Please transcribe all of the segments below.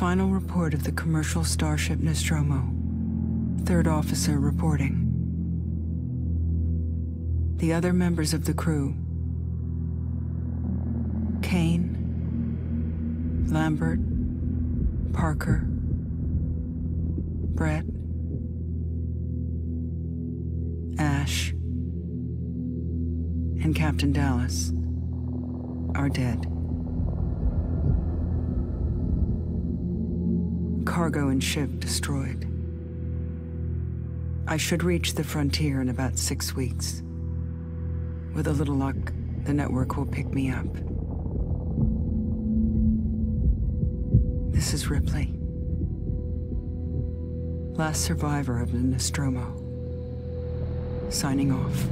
Final report of the commercial starship Nostromo. Third officer reporting. The other members of the crew: Kane, Lambert, Parker, Brett, Ash, and Captain Dallas are dead. Cargo and ship destroyed. I should reach the frontier in about 6 weeks. With a little luck, the network will pick me up. This is Ripley. Last survivor of the Nostromo. Signing off.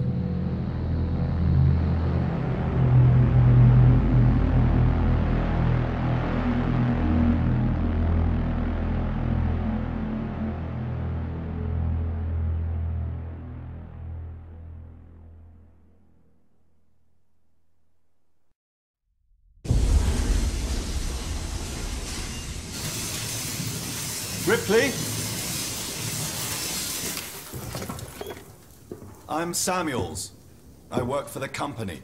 Ripley? I'm Samuels. I work for the company.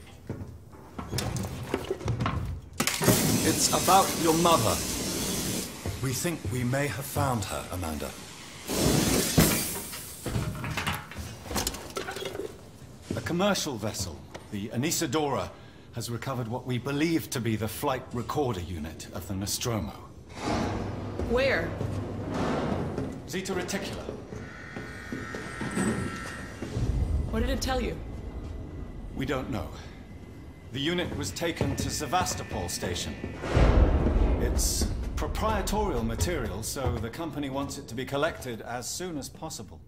It's about your mother. We think we may have found her, Amanda. A commercial vessel, the Anisadora, has recovered what we believe to be the flight recorder unit of the Nostromo. Where? Zeta Reticula. What did it tell you? We don't know. The unit was taken to Sevastopol station. It's proprietorial material, so the company wants it to be collected as soon as possible.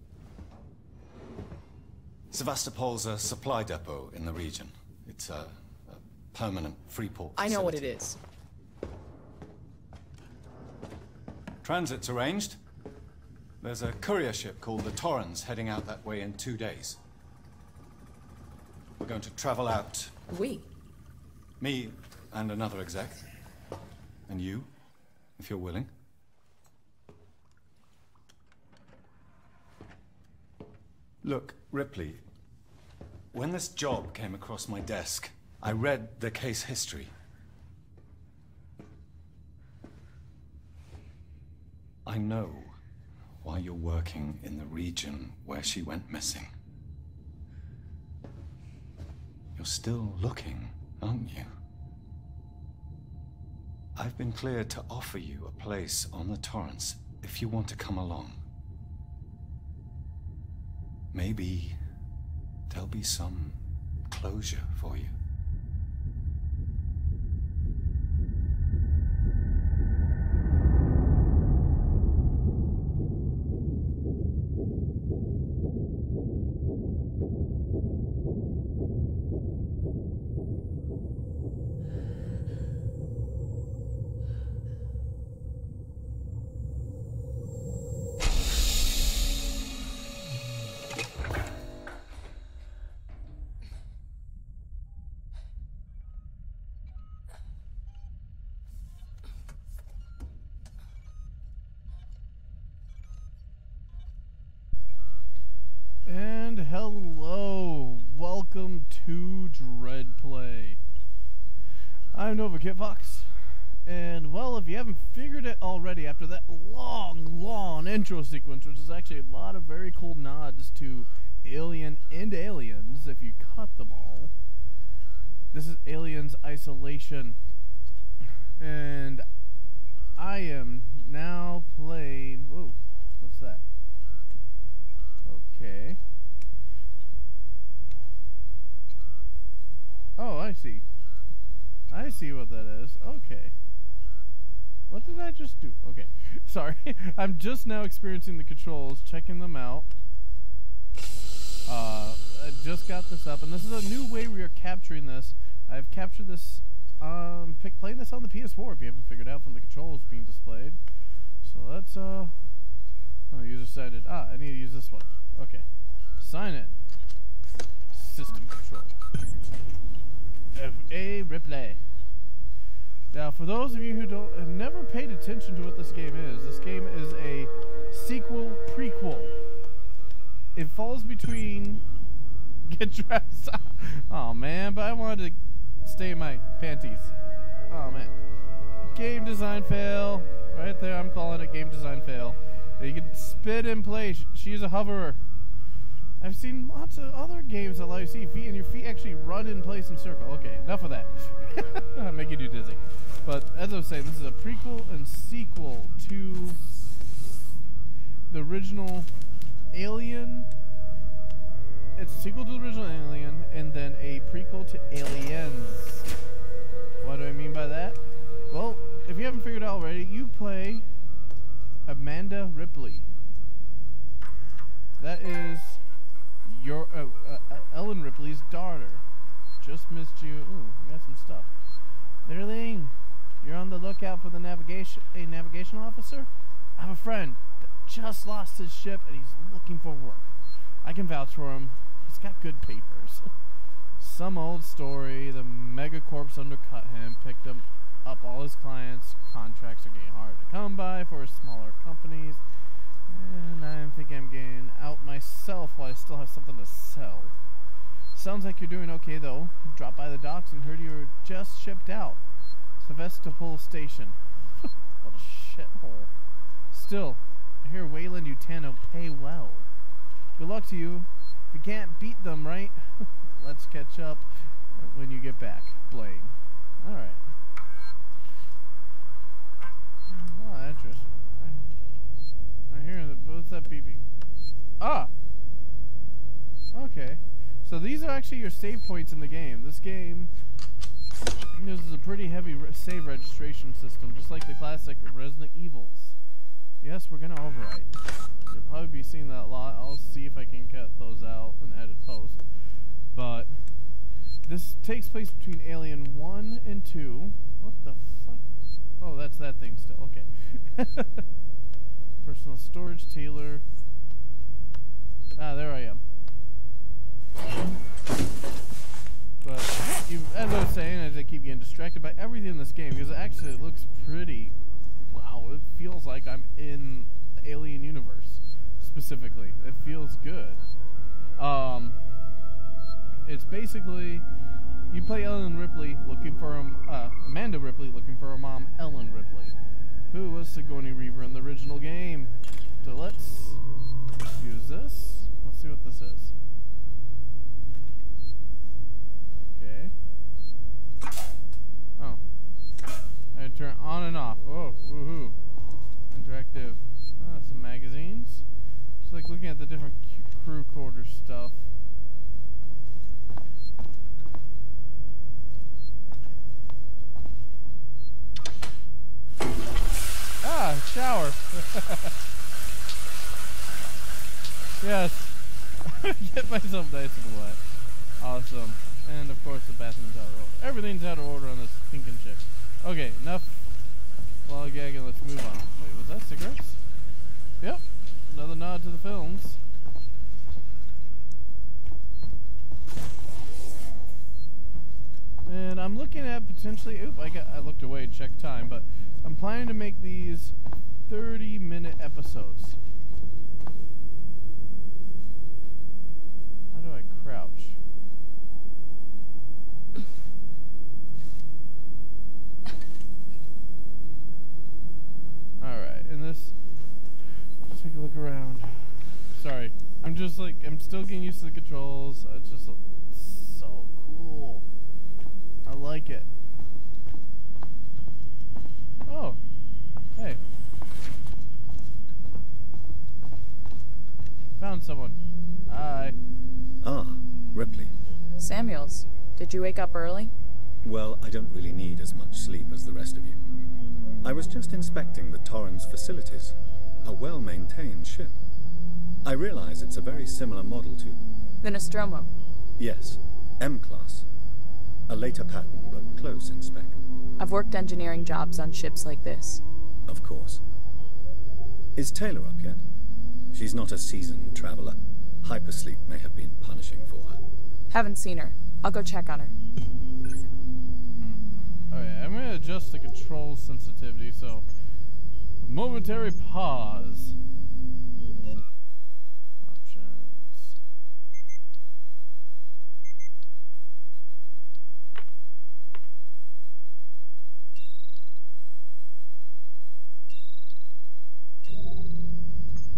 Sevastopol's a supply depot in the region. It's a permanent free port facility. I know what it is. Transit's arranged. There's a courier ship called the Torrens heading out that way in 2 days. We're going to travel out. We? Me and another exec. And you, if you're willing. Look, Ripley, when this job came across my desk, I read the case history. I know why you're working in the region where she went missing. You're still looking, aren't you? I've been cleared to offer you a place on the Torrens if you want to come along. Maybe there'll be some closure for you. And hello, welcome to Dreadplay. I'm Nova Kit Fox, and well, if you haven't figured it already after that long intro sequence, which is actually a lot of very cool nods to Alien and Aliens, if you cut them all, this is Aliens Isolation, and I am now playing, whoa, what's that? Okay. Oh, I see. I see what that is. Okay. What did I just do? Okay. Sorry. I'm just now experiencing the controls, checking them out. I just got this up, and this is a new way we are capturing this. I've captured this, playing this on the PS4 if you haven't figured out from the controls being displayed. So let's, oh, user decided, I need to use this one. Okay. Sign in. System control. F.A. Ripley. Now, for those of you who have never paid attention to what this game is a sequel prequel. It falls between get dressed. Oh man, but I wanted to stay in my panties. Oh man. Game design fail. Right there, I'm calling it game design fail. You can spit in place. She's a hoverer. I've seen lots of other games that allow you to see feet, and your feet actually run in place and circle. Okay, enough of that. I'm making you dizzy. But as I was saying, this is a prequel and sequel to the original Alien. It's a sequel to the original Alien, and then a prequel to Aliens. What do I mean by that? Well, if you haven't figured it out already, you play Amanda Ripley. That is your Ellen Ripley's daughter. Just missed you. Ooh, we got some stuff. Darling, you're on the lookout for a navigational officer? I have a friend that just lost his ship and he's looking for work. I can vouch for him. He's got good papers. Some old story. The megacorps undercut him, picked him up all his clients. Contracts are getting hard to come by for smaller companies. And I'm thinking I'm getting out myself while I still have something to sell. Sounds like you're doing okay though. Dropped by the docks and heard you were just shipped out. Sevastopol Station. What a shithole. Still, I hear Wayland Utano pay well. Good luck to you. If you can't beat them, right? Let's catch up when you get back. Blaine. Alright. Oh, interesting. I hear what's that beeping? Ah! Okay. So these are actually your save points in the game. This game uses a pretty heavy save registration system, just like the classic Resident Evils. Yes, we're gonna overwrite. You'll probably be seeing that a lot. I'll see if I can cut those out and edit post. But this takes place between Alien 1 and 2. What the fuck? Oh, that's that thing still. Okay. Personal storage, Taylor. Ah, there I am. But as I was saying, as I keep getting distracted by everything in this game, because actually it looks pretty. Wow, it feels like I'm in the Alien universe. Specifically, it feels good. It's basically you play Ellen Ripley looking for Amanda Ripley looking for her mom, Ellen Ripley, who was Sigourney Weaver in the original game. So let's use this. Let's see what this is. Okay. Oh. I had to turn it on and off. Oh, woohoo. Interactive. Ah, some magazines. Just like looking at the different crew quarter stuff. Ah, shower. Yes. Get myself nice and wet. Awesome. And of course the bathroom's out of order. Everything's out of order on this stinking ship. Okay, enough lollygagging, let's move on. Wait, was that cigarettes? Yep. Another nod to the films. And I'm looking at potentially I looked away and checked time, but I'm planning to make these 30-minute episodes. How do I crouch? Alright, and this, just take a look around. Sorry, I'm still getting used to the controls. It's just so cool. I like it. Oh, hey. Found someone. Hi. Ah, Ripley. Samuels, did you wake up early? Well, I don't really need as much sleep as the rest of you. I was just inspecting the Torrens facilities. A well-maintained ship. I realize it's a very similar model to... The Nostromo. Yes, M-Class. A later pattern, but close in spec. I've worked engineering jobs on ships like this. Of course. Is Taylor up yet? She's not a seasoned traveler. Hypersleep may have been punishing for her. Haven't seen her. I'll go check on her. Oh yeah, I'm gonna adjust the control sensitivity, so momentary pause. Options.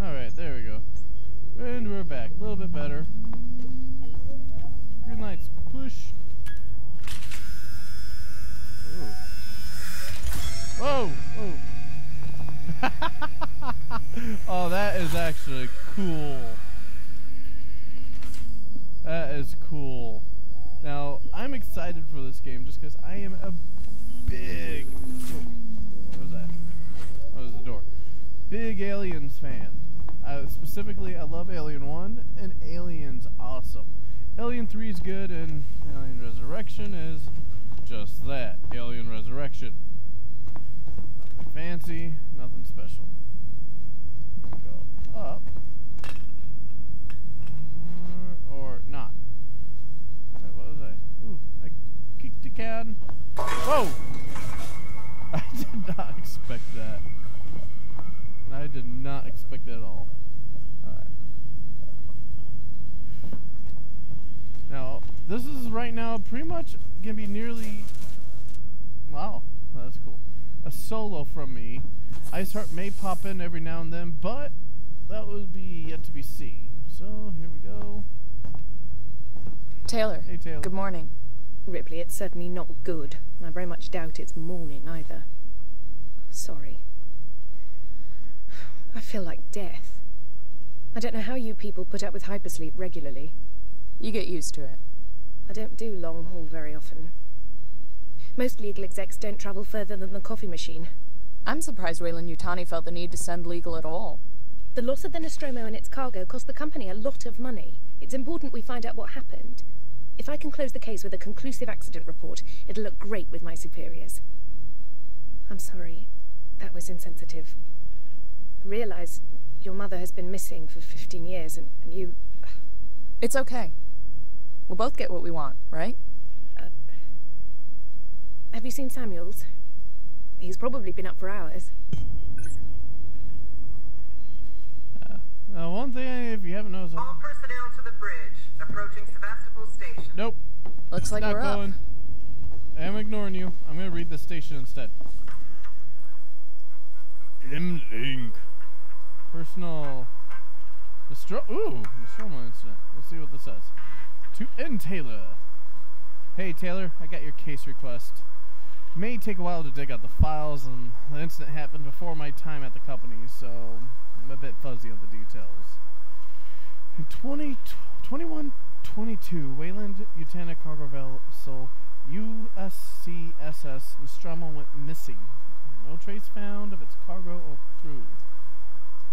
Alright, there we go. And we're back. A little bit better. Green lights, push. Ooh. Whoa! Whoa! Oh, that is actually cool. That is cool. Now, I'm excited for this game just because I am a big... What was that? Oh, it was the door. Big Aliens fan. Specifically, I love Alien 1, and Alien's awesome. Alien 3 is good, and Alien Resurrection is just that. Alien Resurrection. Nothing fancy, nothing special. Here we go up. Or not. Wait, what was I? Ooh, I kicked a can. Whoa! I did not expect that. I did not expect that at all. Alright. Now, this is right now pretty much gonna be nearly... Wow, that's cool. A solo from me. Ice Heart may pop in every now and then, but that would be yet to be seen. So, here we go. Taylor. Hey, Taylor. Good morning. Ripley, it's certainly not good. I very much doubt it's morning either. Sorry. I feel like death. I don't know how you people put up with hypersleep regularly. You get used to it. I don't do long haul very often. Most legal execs don't travel further than the coffee machine. I'm surprised Weyland-Yutani felt the need to send legal at all. The loss of the Nostromo and its cargo cost the company a lot of money. It's important we find out what happened. If I can close the case with a conclusive accident report, it'll look great with my superiors. I'm sorry. That was insensitive. I realize your mother has been missing for 15 years, and you... It's okay. We'll both get what we want, right? Have you seen Samuels? He's probably been up for hours. One thing, if you haven't noticed... All personnel to the bridge, approaching Sevastopol Station. Nope. Looks like Not we're going. up. I'm ignoring you. I'm gonna read the station instead. Link. Personal... Nostromo incident. Let's see what this says. To N. Taylor. Hey, Taylor, I got your case request. May take a while to dig out the files, and the incident happened before my time at the company, so I'm a bit fuzzy on the details. In 2122, Weyland-Yutani cargo vessel USCSS Nostromo went missing. No trace found of its cargo or crew.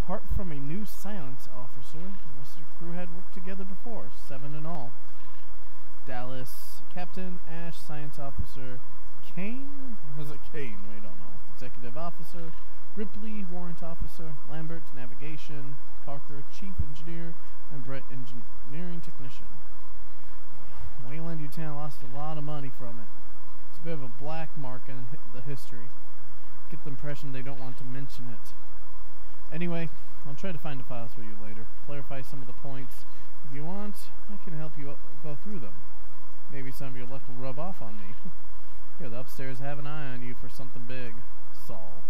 Apart from a new science officer, the rest of the crew had worked together before, 7 in all. Dallas, Captain Ash, Science Officer, Kane? Or was it Kane? We don't know. Executive Officer, Ripley, Warrant Officer, Lambert, Navigation, Parker, Chief Engineer, and Brett, Engineering Technician. Weyland-Yutani lost a lot of money from it. It's a bit of a black mark in the history. Get the impression they don't want to mention it. Anyway, I'll try to find the files for you later. Clarify some of the points. If you want, I can help you go through them. Maybe some of your luck will rub off on me. Here, the upstairs have an eye on you for something big. Saul.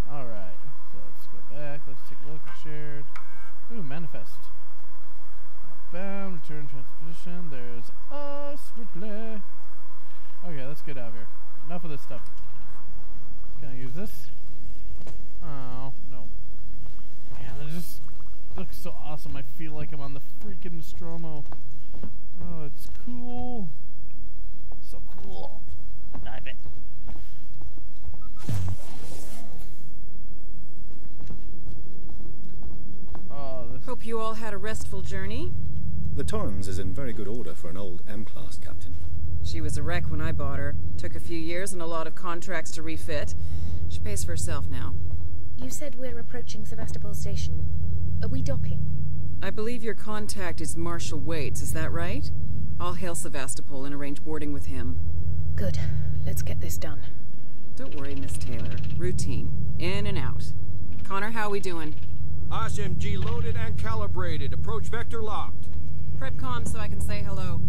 Alright, so let's go back. Let's take a look. Shared. Ooh, manifest. Outbound, return transposition. There's us. Replay. Okay, let's get out of here. Enough of this stuff. Can I use this? Oh, no. Man, it just looks so awesome. I feel like I'm on the freaking Nostromo. Oh, it's cool. So cool. Dive it. Oh, this... Hope you all had a restful journey. The Torrens is in very good order for an old M-class, Captain. She was a wreck when I bought her. Took a few years and a lot of contracts to refit. She pays for herself now. You said we're approaching Sevastopol Station. Are we docking? I believe your contact is Marshal Waits, is that right? I'll hail Sevastopol and arrange boarding with him. Good. Let's get this done. Don't worry, Miss Taylor. Routine. In and out. Connor, how we doing? SMG loaded and calibrated. Approach vector locked. Prep comm so I can say hello.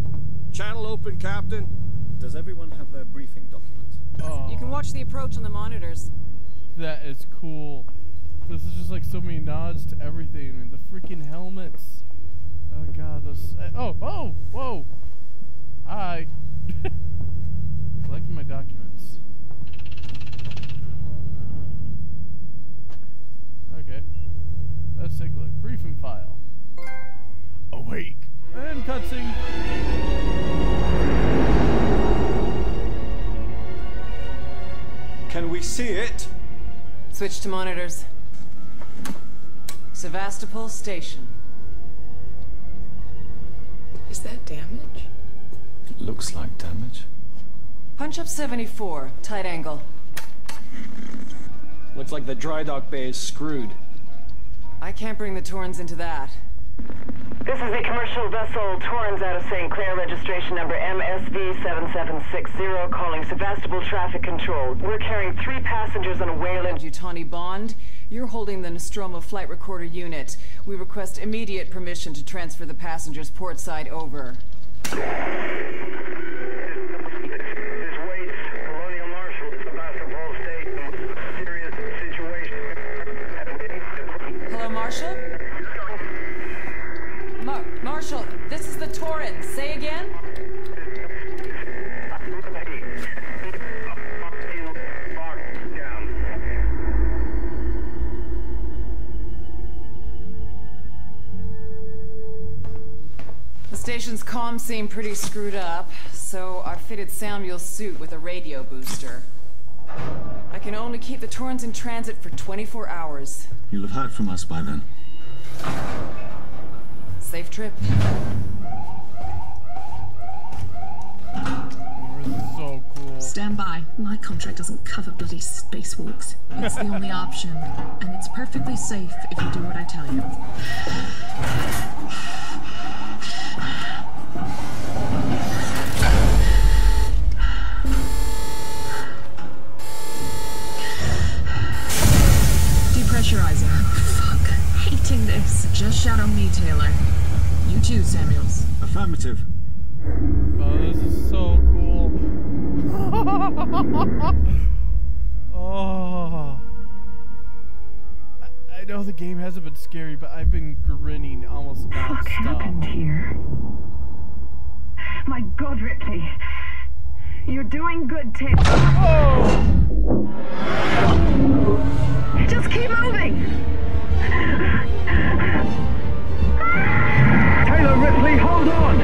Channel open, Captain. Does everyone have their briefing document? Oh, You can watch the approach on the monitors. that is cool. This is just like so many nods to everything. I mean, the freaking helmets. Oh god, those. Whoa! Hi. Collecting my documents. Okay. Let's take a look. Briefing file. Awake. And cutscene. Can we see it? Switch to monitors. Sevastopol Station. Is that damage? It looks like damage. Punch up 74. Tight angle. Looks like the dry dock bay is screwed. I can't bring the Torrens into that. This is the commercial vessel Torrens out of St. Clair, registration number MSV7760, calling Sevastopol Traffic Control. We're carrying 3 passengers on a Wayland. Yutani Bond, you're holding the Nostromo flight recorder unit. We request immediate permission to transfer the passengers port side over. This Waits, Colonial Marshal, Sevastopol Station. Serious situation. Hello, Marshal? Marshal, this is the Torrens. Say again? The station's comms seem pretty screwed up, so I've fitted Samuel's suit with a radio booster. I can only keep the Torrens in transit for 24 hours. You'll have heard from us by then. Safe trip. This is so cool. Stand by. My contract doesn't cover bloody spacewalks. It's the only option, and it's perfectly safe if you do what I tell you. Depressurizer. Fuck. Hating this. Just shadow me, Taylor. You too, Samuels. Affirmative. Oh, this is so cool. Oh. I know the game hasn't been scary, but I've been grinning almost nonstop. What happened here? My God, Ripley. You're doing good, Taylor. Oh! Just keep moving. Taylor, Ripley, hold on.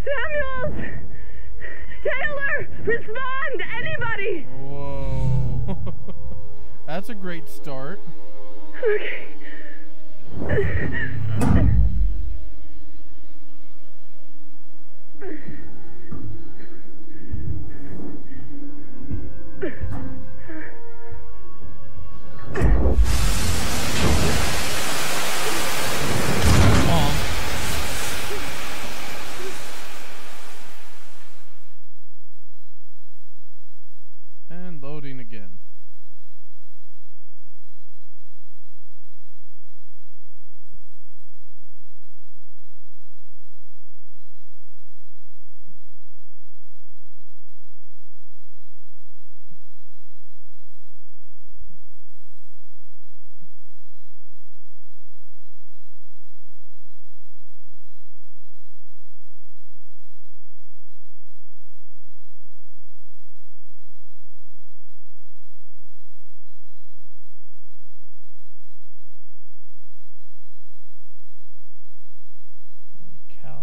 Samuels! Taylor! Respond! Anybody! Whoa. That's a great start. Okay. And loading again.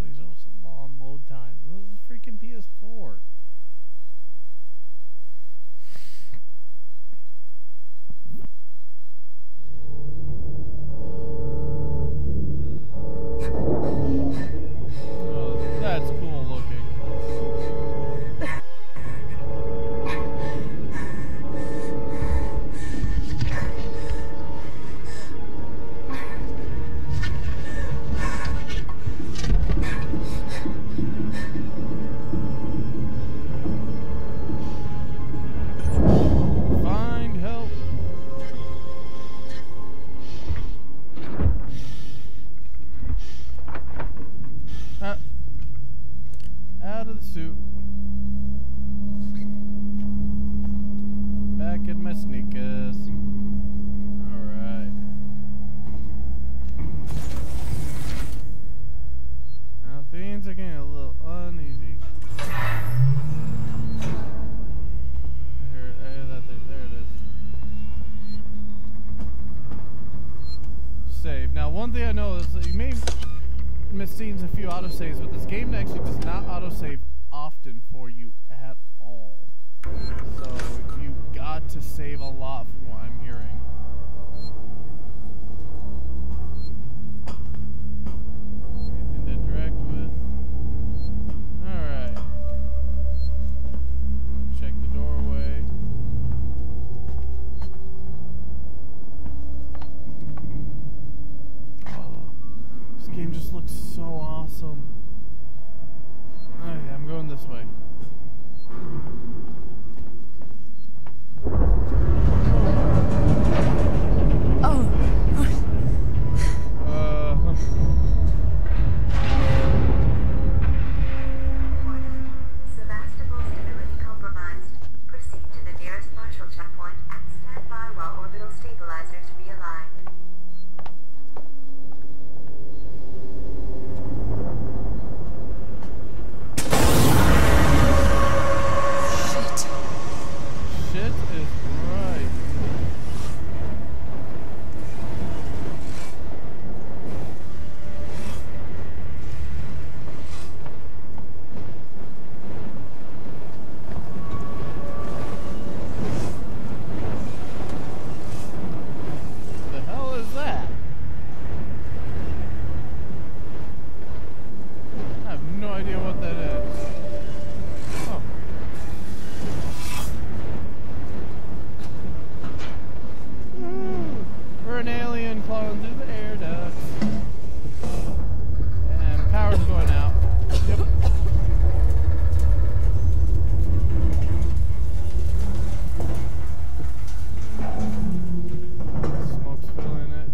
These are some long load times. This is freaking PS4. Oh, that's cool looking. save. Now, one thing I know is that you may miss scenes a few autosaves, but this game actually does not autosave often for you at all. So you got to save a lot from what I'm hearing. Anything to interact with? Alright. Check the doorway. Oh, this game just looks so awesome. Alright, I'm going this way. Sevastopol stability compromised. Proceed to the nearest partial checkpoint and stand by while orbital stabilizers realign. Shit is right. The hell is that? I have no idea what that is. Oh. We're an alien crawling through the air ducts. And power's going out. Yep. Smoke's filling it.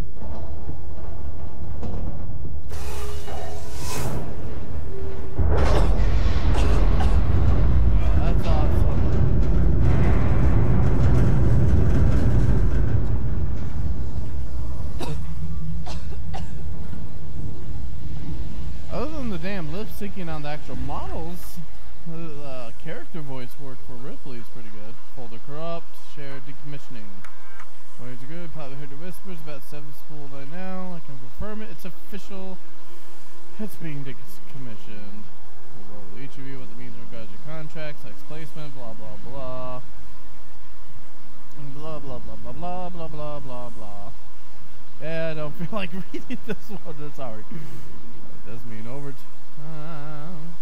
Oh, that's awesome. Other than the damn lip syncing on the actual models, the character voice work for Ripley is pretty good. Folder corrupt, shared decommissioning. Ways are good, probably heard the whispers about Sevastopol by now. I can confirm it, it's official. It's being decommissioned. We'll go with each of you what it means in regards to your contracts, sex placement, blah blah blah. And blah blah blah blah blah blah blah blah blah. Yeah, I don't feel like reading this one, I'm sorry. That does mean overtime.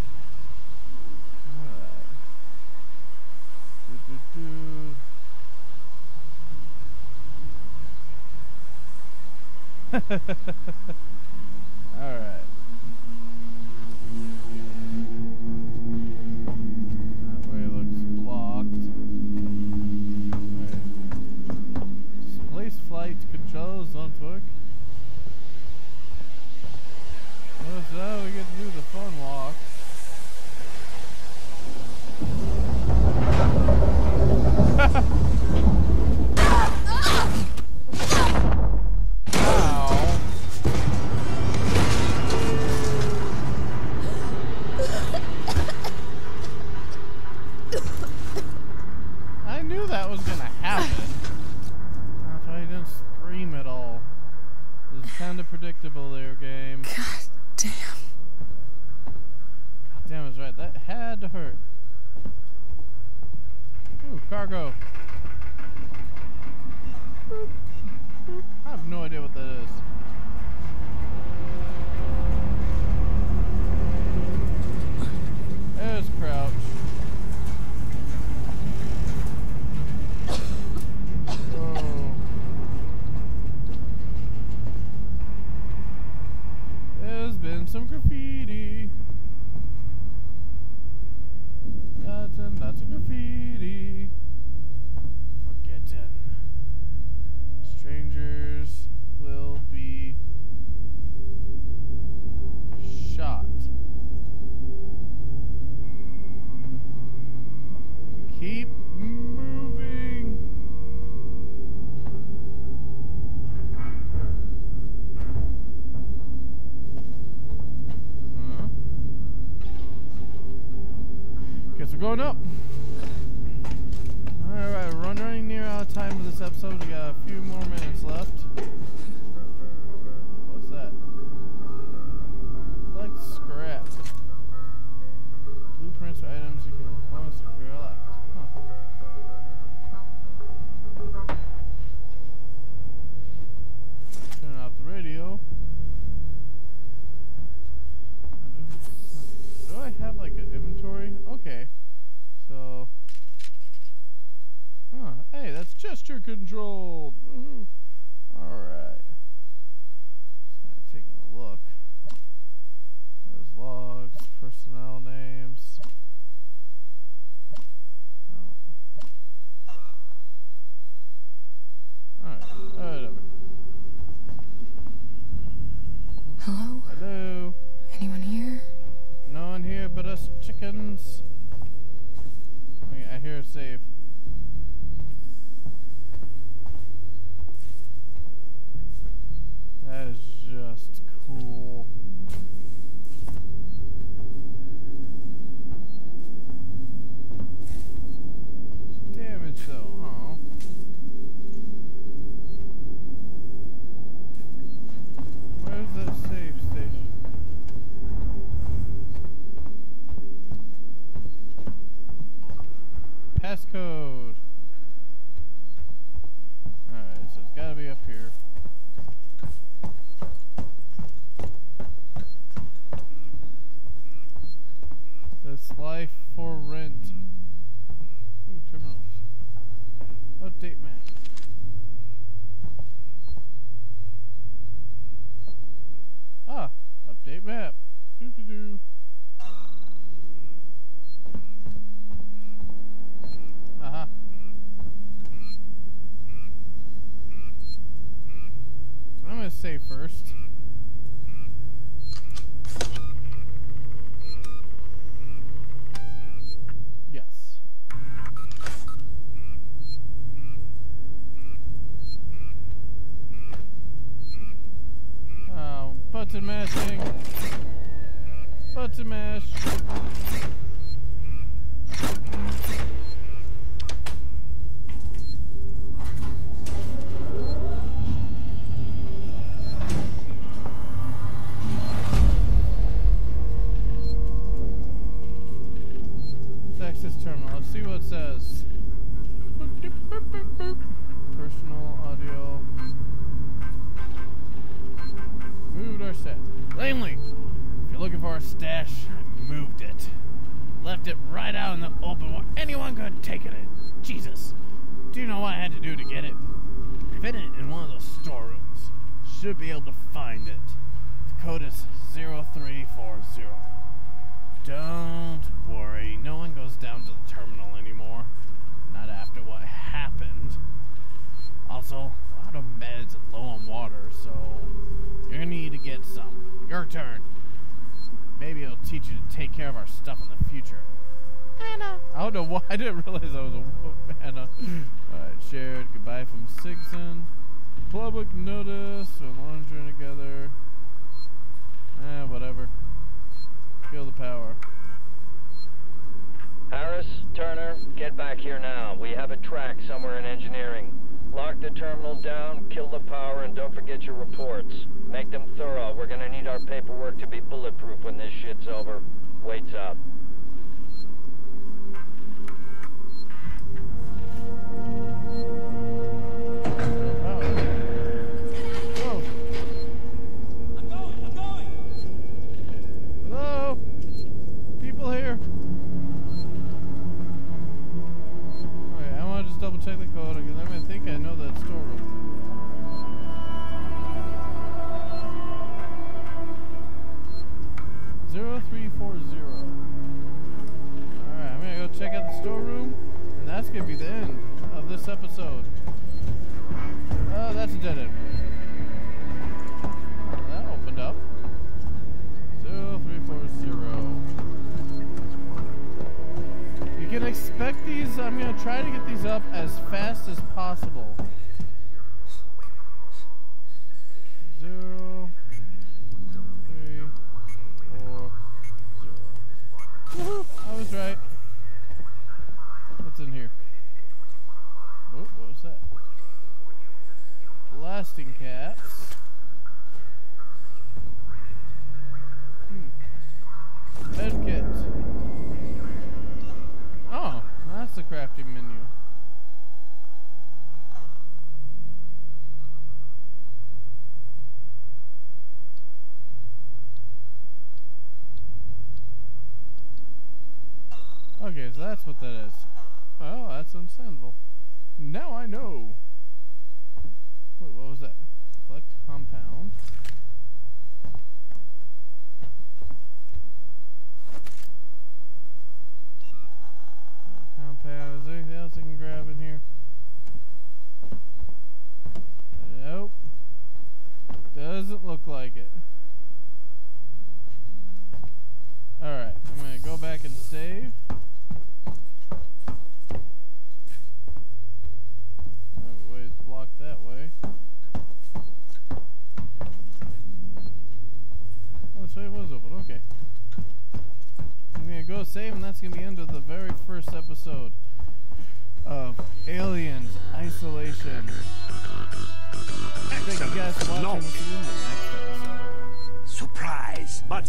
Alright. Alright. That way looks blocked. Alright. Displace flight controls don't work. Well, so we get to do the fun walk. Ow. I knew that was gonna happen. That's why I didn't scream at all. It was kind of predictable there, game. God damn. God damn, is right. That had to hurt. Ooh, cargo. I have no idea what that is. There's crouch. Whoa. There's been some graffiti. Lots of graffiti. Forgetting. Strangers will be shot. Keep moving. Huh? Guess we're going up. Alright, running near out of time for this episode. We got a few more minutes left. controlled. Woohoo! Alright. Just kind of taking a look. There's logs, personnel names. Oh. Alright, whatever. Hello? Hello? Anyone here? No one here but us chickens. Okay, I hear a save. That is just cool. Damage though, oh. Where's that save station? Passcode. Alright, so it's gotta be up here. This life for rent. Ooh, terminals. Update map. Ah, update map. Doo-doo-doo. Aha. So I'm gonna save first. Yes. Button mashing. Button mash. Let's access terminal. Let's see what it says. Personal audio. Moved our set. Lamely, if you're looking for a stash, I moved it. Left it right out in the open where anyone could have taken it. Jesus. Do you know what I had to do to get it? I hid it in one of those storerooms. Should be able to find it. The code is 0340. Don't worry, no one goes down to the terminal anymore. Not after what happened. Also, a lot of meds and low on water, so you're gonna need to get some. Your turn. Maybe it'll teach you to take care of our stuff in the future. Anna. I don't know why. I didn't realize I was a Anna. Alright, shared. Goodbye from Sigson. Public notice. We're laundering together. Whatever. Feel the power. Harris, Turner, get back here now. We have a track somewhere in engineering. Lock the terminal down, kill the power, and don't forget your reports. Make them thorough. We're gonna need our paperwork to be bulletproof when this shit's over. Waits up. Hello? People here? Okay, I want to just double check the code again. I think I know that storeroom. Alright, I'm gonna go check out the storeroom, and that's gonna be the end of this episode. Oh, that's a dead end. Oh, that opened up. 0340. You can expect these. I'm gonna try to get these up as fast as possible. 0340. Woohoo! I was right. What's in here? Oh, what was that? Blasting cats. Med kit. Oh, that's the crafting menu. Okay, so that's what that is. Oh, that's understandable. Now I know. was that? Collect compound. Compound. Is there anything else I can grab in here? Nope. Doesn't look like it. Alright, I'm gonna go back and save. Ways blocked that way. Oh, this way was open. Okay. I'm gonna go save, and that's gonna be the end of the very first episode of Aliens Isolation. Thank you guys for watching. We'll see you in the next episode. Surprise! But